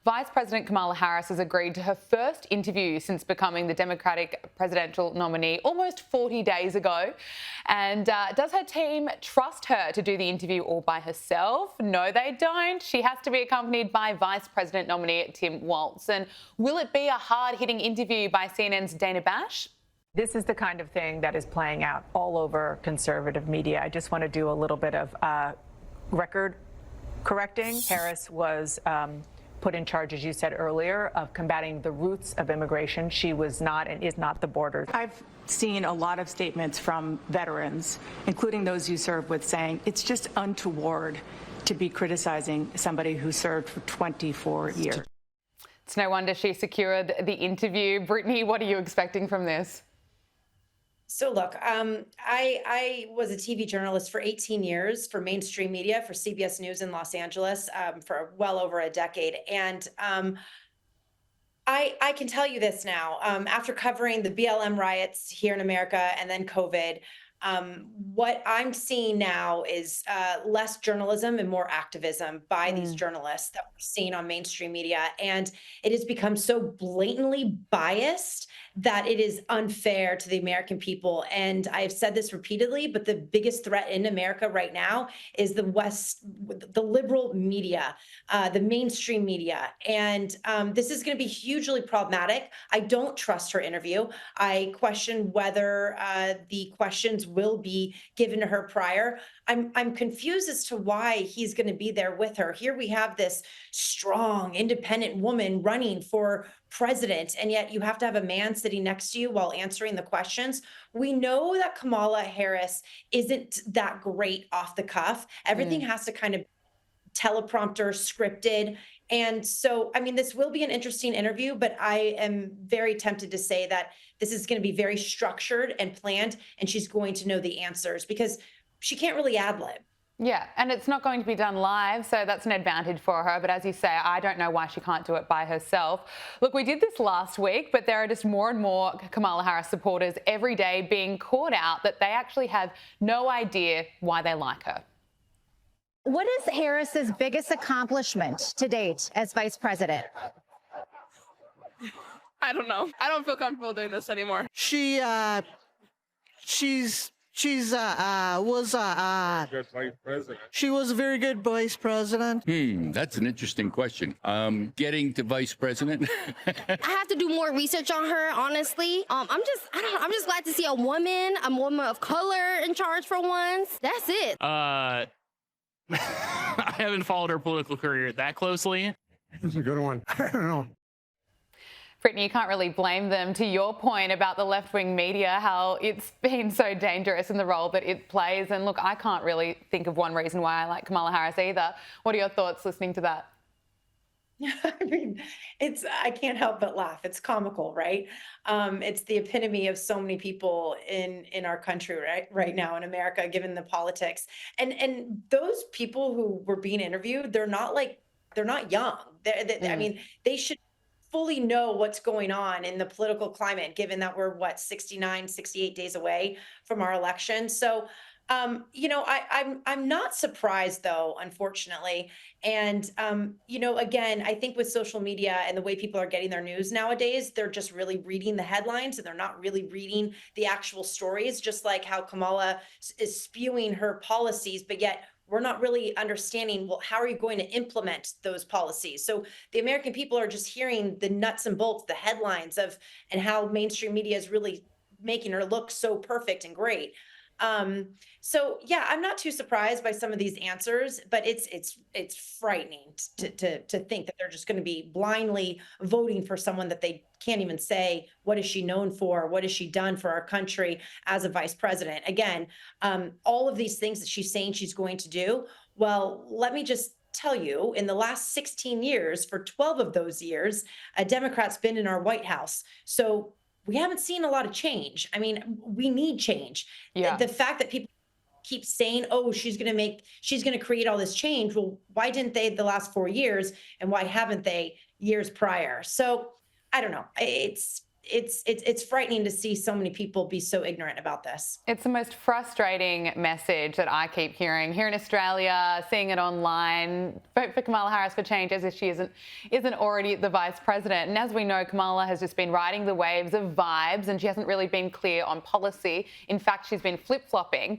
Vice President Kamala Harris has agreed to her first interview since becoming the Democratic presidential nominee almost 40 days ago. And does her team trust her to do the interview all by herself? No, they don't. She has to be accompanied by Vice President nominee Tim Walz. And will it be a hard-hitting interview by CNN's Dana Bash? This is the kind of thing that is playing out all over conservative media. I just want to do a little bit of record correcting. Harris was put in charge, as you said earlier, of combating the roots of immigration. She was not and is not the border. I've seen a lot of statements from veterans, including those you served with, saying it's just untoward to be criticizing somebody who served for 24 years. It's no wonder she secured the interview. Brittney, what are you expecting from this? So look, I was a TV journalist for 18 years for mainstream media, for CBS News in Los Angeles, for well over a decade. And I can tell you this now, after covering the BLM riots here in America and then COVID, what I'm seeing now is less journalism and more activism by these journalists that we're seeing on mainstream media. And it has become so blatantly biased that it is unfair to the American people. And I've said this repeatedly, but the biggest threat in America right now is the the liberal media, the mainstream media. And this is going to be hugely problematic. I don't trust her interview. I question whether the questions will be given to her prior. I'm confused as to why he's going to be there with her. Here we have this strong, independent woman running for president, and yet you have to have a man sitting next to you while answering the questions. We know that Kamala Harris isn't that great off the cuff. Everything has to kind of teleprompter scripted. And so, I mean, this will be an interesting interview, but I am very tempted to say that this is going to be very structured and planned, and she's going to know the answers because she can't really ad-lib. Yeah, and it's not going to be done live, so that's an advantage for her. But as you say, I don't know why she can't do it by herself. Look, we did this last week, but there are just more and more Kamala Harris supporters every day being caught out that they actually have no idea why they like her. What is Harris's biggest accomplishment to date as vice president? I don't know. I don't feel comfortable doing this anymore. She was a very good vice president. That's an interesting question. Getting to vice president. I have to do more research on her, honestly. I'm just glad to see a woman of color in charge for once. That's it. I haven't followed her political career that closely. That's a good one. I don't know. Brittney, you can't really blame them. To your point about the left-wing media, how it's been so dangerous in the role that it plays. And look, I can't really think of one reason why I like Kamala Harris either. What are your thoughts listening to that? I mean, I can't help but laugh. It's comical, right? It's the epitome of so many people in our country right now in America, given the politics. And those people who were being interviewed, they're not young. I mean, they should fully know what's going on in the political climate, given that we're 69, 68 days away from our election. So you know, I'm not surprised though, unfortunately. And you know, again, I think with social media and the way people are getting their news nowadays, they're just really reading the headlines and they're not really reading the actual stories, just like how Kamala is spewing her policies, but yet we're not really understanding, well, how are you going to implement those policies? So the American people are just hearing the nuts and bolts, the headlines and how mainstream media is really making her look so perfect and great. So yeah, I'm not too surprised by some of these answers, but it's frightening to think that they're just going to be blindly voting for someone that they can't even say, what is she known for? What has she done for our country as a vice president? Again, all of these things that she's saying she's going to do. Well, let me just tell you, in the last 16 years, for 12 of those years, a Democrat's been in our White House. So we haven't seen a lot of change. I mean, we need change. Yeah. The fact that people keep saying, oh, she's going to create all this change. Well, why didn't they the last 4 years? And why haven't they years prior? So I don't know. It's it's frightening to see so many people be so ignorant about this. It's the most frustrating message that I keep hearing here in Australia, seeing it online. Vote for Kamala Harris for change, as if she isn't already the vice president. And as we know, Kamala has just been riding the waves of vibes, and she hasn't really been clear on policy. In fact, she's been flip-flopping.